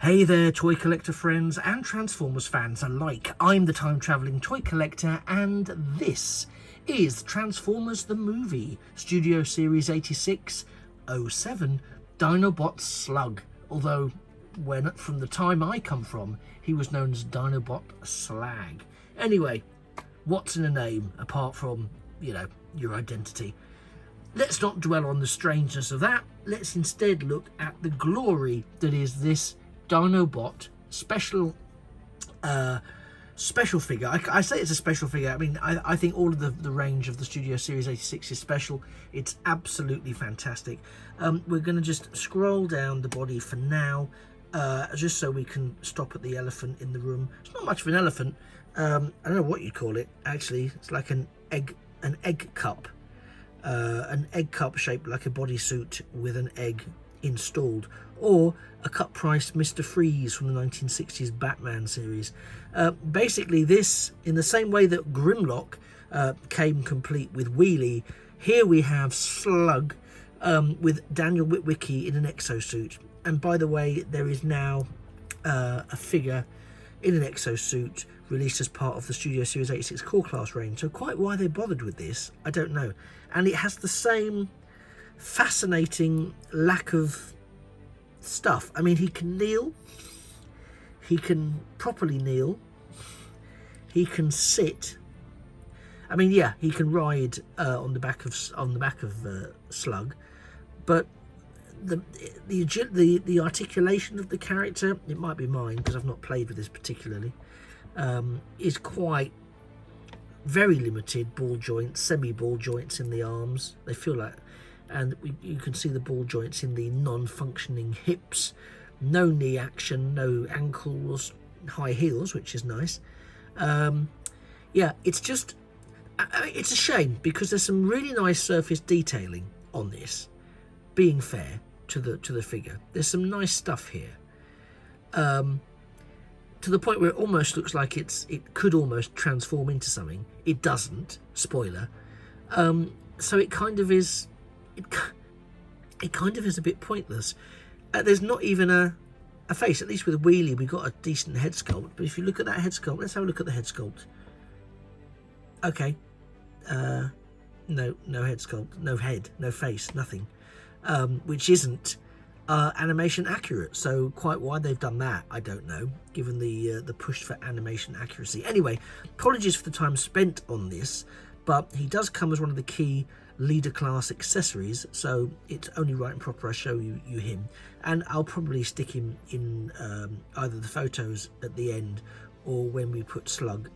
Hey there, toy collector friends and Transformers fans alike. I'm the time-travelling toy collector, and this is Transformers the Movie, Studio Series 8607, Dinobot Slug. Although, from the time I come from, he was known as Dinobot Slag. Anyway, what's in a name apart from, your identity? Let's not dwell on the strangeness of that. Let's instead look at the glory that is this Dinobot special figure. I say it's a special figure. I mean, I think all of the range of the Studio Series 86 is special. It's absolutely fantastic. We're going to just scroll down the body for now, just so we can stop at the elephant in the room. It's not much of an elephant. I don't know what you'd call it. Actually, it's like an egg cup. An egg cup shaped like a bodysuit with an egg installed, or a cut-priced Mr. Freeze from the 1960s Batman series. Basically, this, in the same way that Grimlock came complete with Wheelie, here we have Slug with Daniel Witwicky in an exosuit. And by the way, there is now a figure in an exosuit released as part of the Studio Series 86 Core Class range. So quite why they bothered with this, I don't know. And it has the same fascinating lack of stuff. I mean, he can kneel, he can properly kneel, he can sit. I mean, yeah, he can ride on the back of Slug, but the articulation of the character, it might be mine because I've not played with this particularly, is quite very limited. Ball joints, semi-ball joints in the arms. They feel like, and you can see the ball joints in the non-functioning hips. No knee action, no ankles, high heels, which is nice. Yeah, it's just, it's a shame because there's some really nice surface detailing on this. Being fair to the figure, there's some nice stuff here. To the point where it almost looks like it could almost transform into something. It doesn't. Spoiler. So it kind of is. It kind of is a bit pointless. There's not even a face. At least with Wheelie, we got a decent head sculpt. But if you look at that head sculpt, let's have a look at the head sculpt. Okay. No head sculpt, no head, no face, nothing. Which isn't animation accurate. So quite why they've done that, I don't know, given the push for animation accuracy. Anyway, apologies for the time spent on this, but he does come as one of the key leader class accessories, so it's only right and proper I show you him, and I'll probably stick him in either the photos at the end or when we put Slug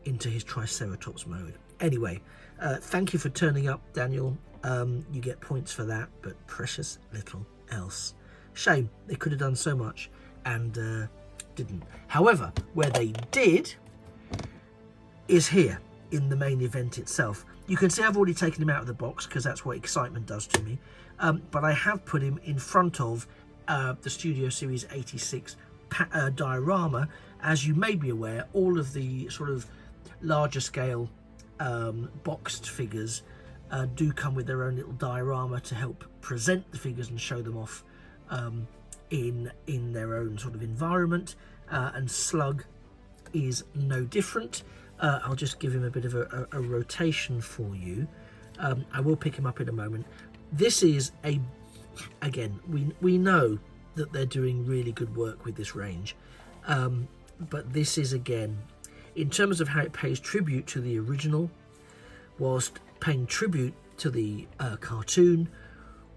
into his Triceratops mode. Anyway, thank you for turning up, Daniel. You get points for that, but precious little else. Shame, they could have done so much and didn't. However, where they did is here in the main event itself. You can see I've already taken him out of the box because that's what excitement does to me. But I have put him in front of the Studio Series 86 diorama. As you may be aware, all of the sort of larger scale boxed figures do come with their own little diorama to help present the figures and show them off in their own sort of environment. And Slug is no different. I'll just give him a bit of a rotation for you. I will pick him up in a moment. This is again, we know that they're doing really good work with this range, but this is, again, in terms of how it pays tribute to the original, whilst paying tribute to the cartoon,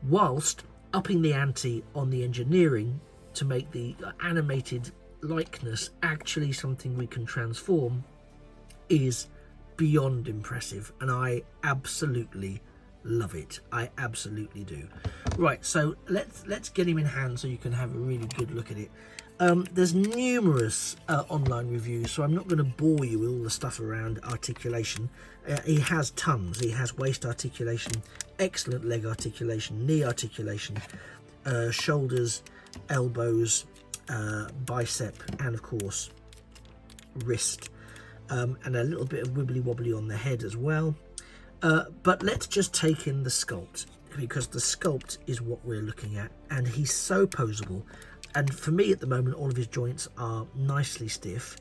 whilst upping the ante on the engineering to make the animated likeness actually something we can transform, is beyond impressive, and I absolutely love it. I absolutely do. Right, so let's get him in hand so you can have a really good look at it. There's numerous online reviews, so I'm not going to bore you with all the stuff around articulation. He has tons. He has waist articulation, excellent leg articulation, knee articulation, shoulders, elbows, bicep, and of course wrist, and a little bit of wibbly wobbly on the head as well. But let's just take in the sculpt, because the sculpt is what we're looking at, and he's so poseable. and for me at the moment, all of his joints are nicely stiff.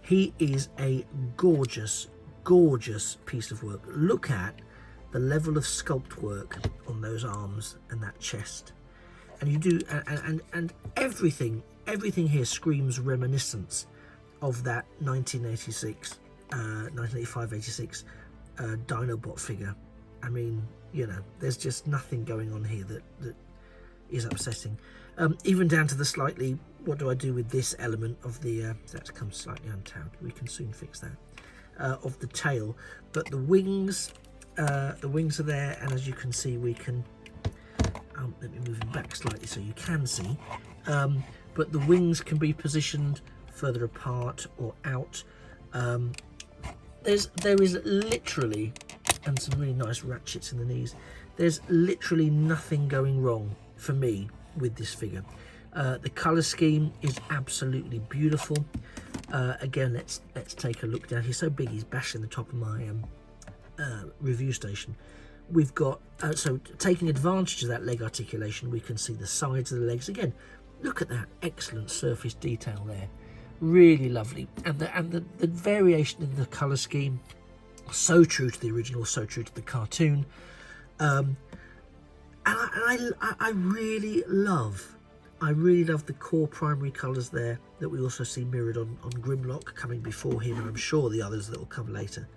He is a gorgeous, gorgeous piece of work. Look at the level of sculpt work on those arms and that chest. And you do, and everything here screams reminiscence of that 1985-86 Dinobot figure. I mean, you know, there's just nothing going on here that is upsetting. Even down to the slightly, what do I do with this element of the, that's come slightly untabbed, we can soon fix that, of the tail. But the wings are there, and as you can see, we can, let me move him back slightly so you can see, but the wings can be positioned further apart or out. There is literally, and some really nice ratchets in the knees, there's literally nothing going wrong for me with this figure. The colour scheme is absolutely beautiful. Again, let's take a look down. He's so big he's bashing the top of my review station. We've got, so taking advantage of that leg articulation, we can see the sides of the legs. Again, look at that excellent surface detail there. Really lovely. And the variation in the colour scheme, so true to the original, so true to the cartoon. And I really love the core primary colours there that we also see mirrored on Grimlock coming before him, and I'm sure the others that will come later.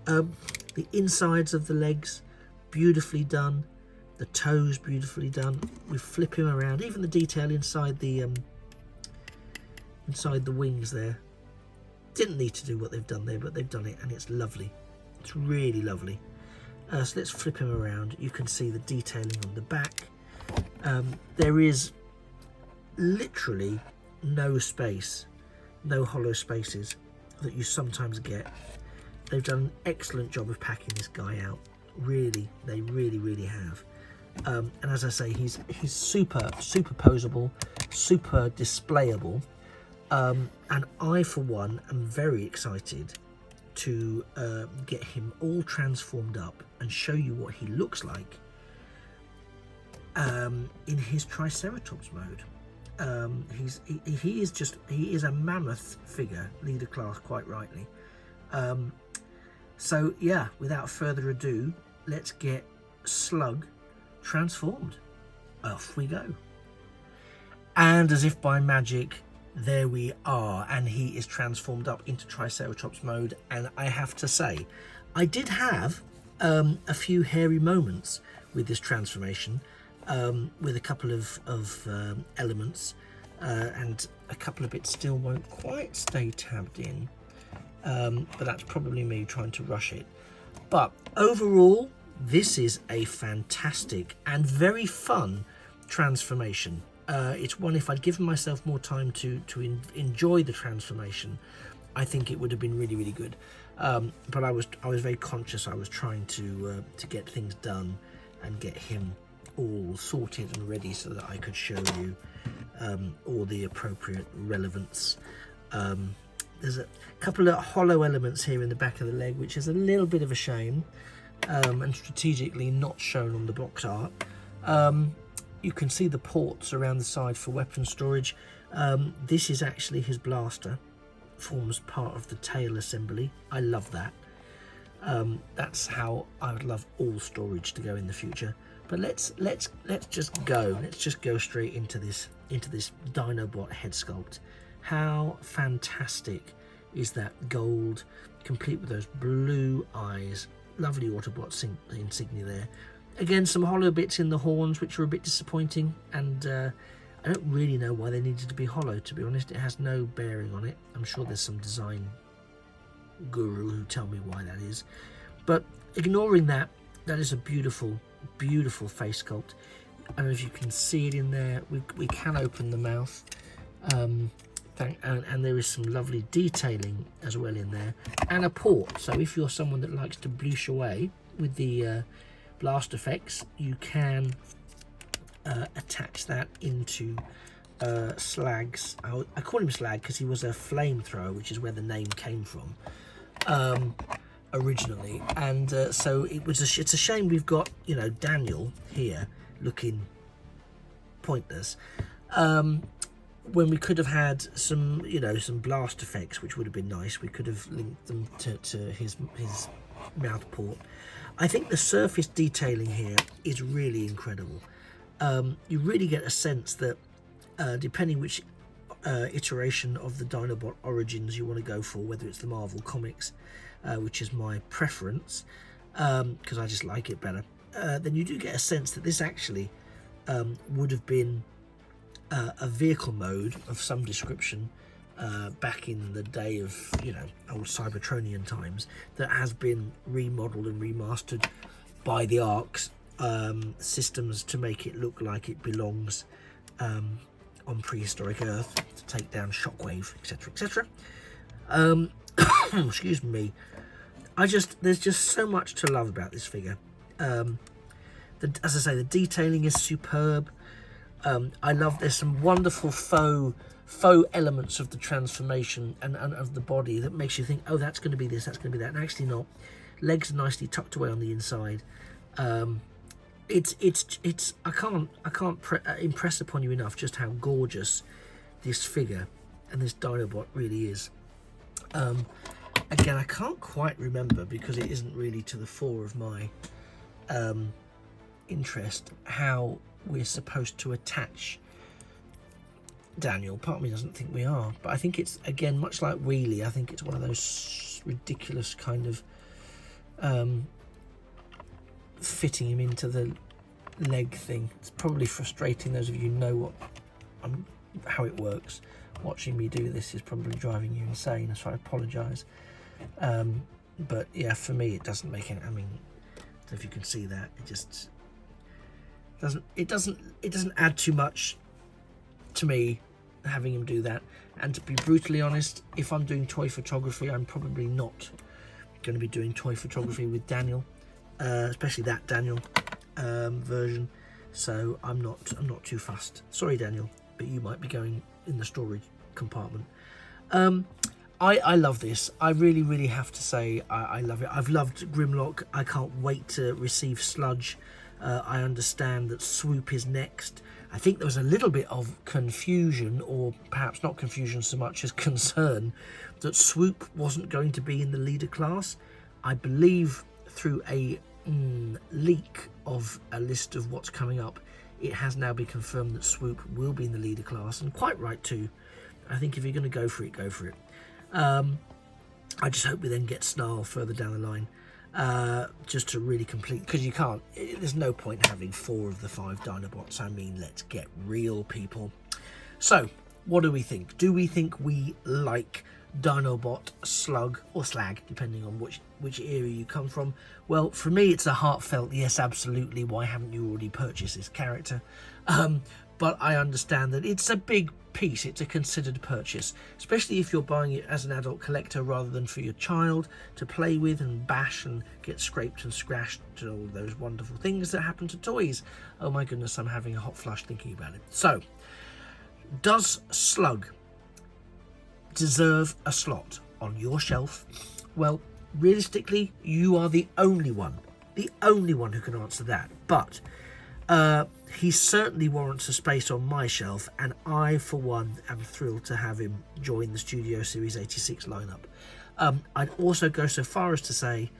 The insides of the legs, beautifully done. The toes, beautifully done. We flip him around. Even the detail inside the wings there. Didn't need to do what they've done there, but they've done it, and it's lovely. It's really lovely. So let's flip him around. You can see the detailing on the back. There is literally no space, no hollow spaces that you sometimes get. They've done an excellent job of packing this guy out. Really, they really have. And as I say, he's super posable, super displayable. And I, for one, am very excited to get him all transformed up and show you what he looks like in his Triceratops mode. He is a mammoth figure, leader class, quite rightly. So yeah, without further ado, let's get Slug transformed. Off we go. And as if by magic, there we are, and he is transformed up into Triceratops mode. And I have to say, I did have a few hairy moments with this transformation, with a couple of elements, and a couple of bits still won't quite stay tabbed in, but that's probably me trying to rush it. But overall, this is a fantastic and very fun transformation. It's one, if I'd given myself more time to enjoy the transformation, I think it would have been really good. But I was very conscious. I was trying to get things done and get him all sorted and ready so that I could show you all the appropriate relevance. There's a couple of hollow elements here in the back of the leg, which is a little bit of a shame, and strategically not shown on the box art. You can see the ports around the side for weapon storage. This is actually his blaster, forms part of the tail assembly. I love that. That's how I would love all storage to go in the future. But let's just go. Let's just go straight into this Dinobot head sculpt. How fantastic is that gold, complete with those blue eyes? Lovely Autobot insignia there. Again, some hollow bits in the horns, which are a bit disappointing, and I don't really know why they needed to be hollow, to be honest. It has no bearing on it. I'm sure there's some design guru who tell me why that is. But ignoring that, that is a beautiful face sculpt. I don't know if you can see it in there. We can open the mouth. And there is some lovely detailing as well in there, and a port. So if you're someone that likes to bloosh away with the blast effects, you can attach that into Slag's. I call him Slag because he was a flamethrower, which is where the name came from originally. And so it's a shame we've got, you know, Daniel here looking pointless. When we could have had some, you know, some blast effects, which would have been nice. We could have linked them to his mouth port. I think the surface detailing here is really incredible. You really get a sense that depending which iteration of the Dinobot Origins you want to go for, whether it's the Marvel Comics, which is my preference, because I just like it better, then you do get a sense that this actually would have been a vehicle mode of some description back in the day of, you know, old Cybertronian times, that has been remodeled and remastered by the ARC's systems to make it look like it belongs on prehistoric Earth, to take down Shockwave, etc, etc. Excuse me. There's just so much to love about this figure. As I say, the detailing is superb. I love, there's some wonderful faux elements of the transformation and of the body that makes you think, oh, that's going to be this, that's going to be that, and actually not. Legs are nicely tucked away on the inside. It's I can't impress upon you enough just how gorgeous this figure and this Dinobot really is. Again, I can't quite remember, because it isn't really to the fore of my interest, how we're supposed to attach Daniel. Part of me doesn't think we are, but I think it's, again, much like Wheelie, I think it's one of those ridiculous kind of fitting him into the leg thing. It's probably frustrating. Those of you who know how it works, watching me do this is probably driving you insane, so I apologise. But yeah, for me it doesn't make any, I mean, I don't know if you can see that, it just doesn't add too much to me having him do that. And to be brutally honest, if I'm doing toy photography, I'm probably not going to be doing toy photography with Daniel, especially that Daniel version. So I'm not too fussed. Sorry, Daniel, but you might be going in the storage compartment. I love this. I really have to say I love it. I've loved Grimlock. I can't wait to receive Sludge. I understand that Swoop is next. I think there was a little bit of confusion, or perhaps not confusion so much as concern, that Swoop wasn't going to be in the leader class. I believe through a leak of a list of what's coming up, it has now been confirmed that Swoop will be in the leader class, and quite right too. I think if you're going to go for it, go for it. I just hope we then get Snarl further down the line, just to really complete, because you can't, there's no point having 4 of the 5 Dinobots. I mean, let's get real, people. So what do we think? Do we think we like Dinobot, Slug, or Slag, depending on which area you come from? Well, for me it's a heartfelt yes, absolutely. Why haven't you already purchased this character? But I understand that it's a big piece, it's a considered purchase, especially if you're buying it as an adult collector rather than for your child to play with and bash and get scraped and scratched and all those wonderful things that happen to toys. Oh my goodness, I'm having a hot flush thinking about it. So, does Slug deserve a slot on your shelf? Well, realistically, you are the only one who can answer that, but he certainly warrants a space on my shelf, and I for one am thrilled to have him join the Studio Series 86 lineup. I'd also go so far as to say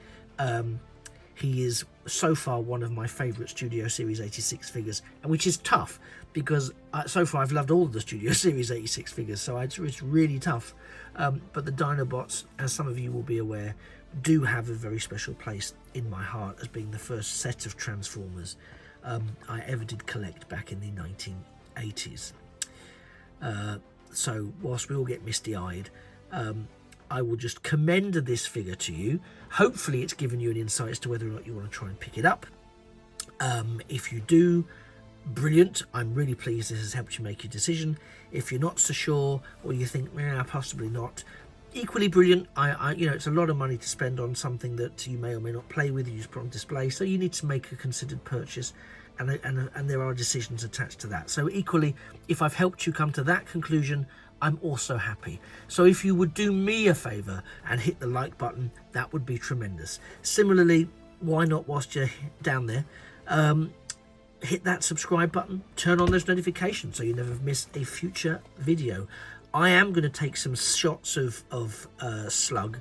he is so far one of my favourite Studio Series 86 figures, and which is tough because so far I've loved all of the Studio Series 86 figures, so it's really tough. But the Dinobots, as some of you will be aware, do have a very special place in my heart as being the first set of Transformers I ever did collect back in the 1980s. So whilst we all get misty-eyed, I will just commend this figure to you. Hopefully it's given you an insight as to whether or not you want to try and pick it up. If you do, brilliant. I'm really pleased this has helped you make your decision. If you're not so sure, or you think, possibly not, equally brilliant. You know, it's a lot of money to spend on something that you may or may not play with, you just put on display, so you need to make a considered purchase, and there are decisions attached to that. So equally, if I've helped you come to that conclusion, I'm also happy. So if you would do me a favour and hit the like button, that would be tremendous. Similarly, why not, whilst you're down there, hit that subscribe button, turn on those notifications so you never miss a future video. I am going to take some shots of Slug,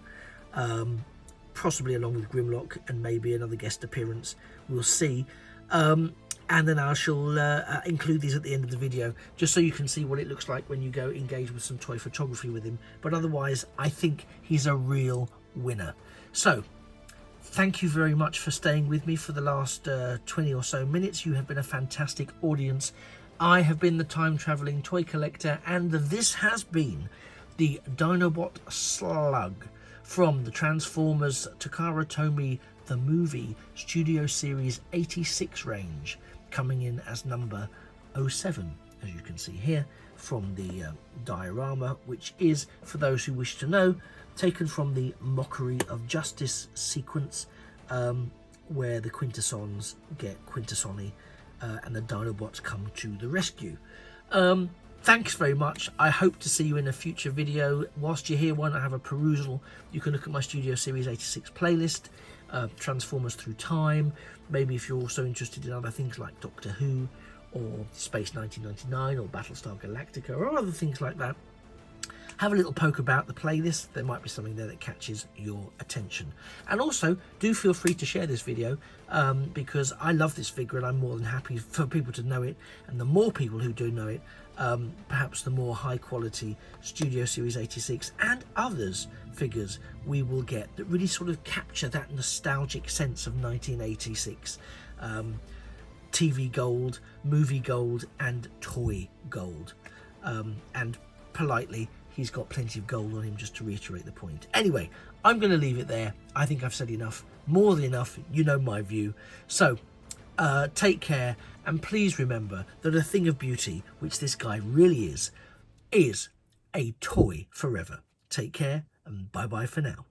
possibly along with Grimlock and maybe another guest appearance. We'll see. And then I shall include these at the end of the video, just so you can see what it looks like when you go engage with some toy photography with him. But otherwise, I think he's a real winner. So, thank you very much for staying with me for the last 20 or so minutes. You have been a fantastic audience. I have been the time-travelling toy collector, and this has been the Dinobot Slug from the Transformers Takara Tomy The Movie Studio Series 86 range, coming in as number 07, as you can see here from the diorama, which is, for those who wish to know, taken from the Mockery of Justice sequence, where the Quintessons get Quintessoni and the Dinobots come to the rescue. Thanks very much. I hope to see you in a future video. Whilst you're here, why not have a perusal? You can look at my Studio Series 86 playlist, Transformers Through Time. Maybe if you're also interested in other things like Doctor Who or Space 1999 or Battlestar Galactica or other things like that, have a little poke about the playlist. There might be something there that catches your attention. And also, do feel free to share this video because I love this figure and I'm more than happy for people to know it. And the more people who do know it, perhaps the more high quality Studio Series 86 and others figures we will get that really sort of capture that nostalgic sense of 1986. TV gold, movie gold and toy gold. And politely, he's got plenty of gold on him, just to reiterate the point. Anyway, I'm going to leave it there. I think I've said enough, more than enough. You know my view. So take care, and please remember that a thing of beauty, which this guy really is a toy forever. Take care, and bye-bye for now.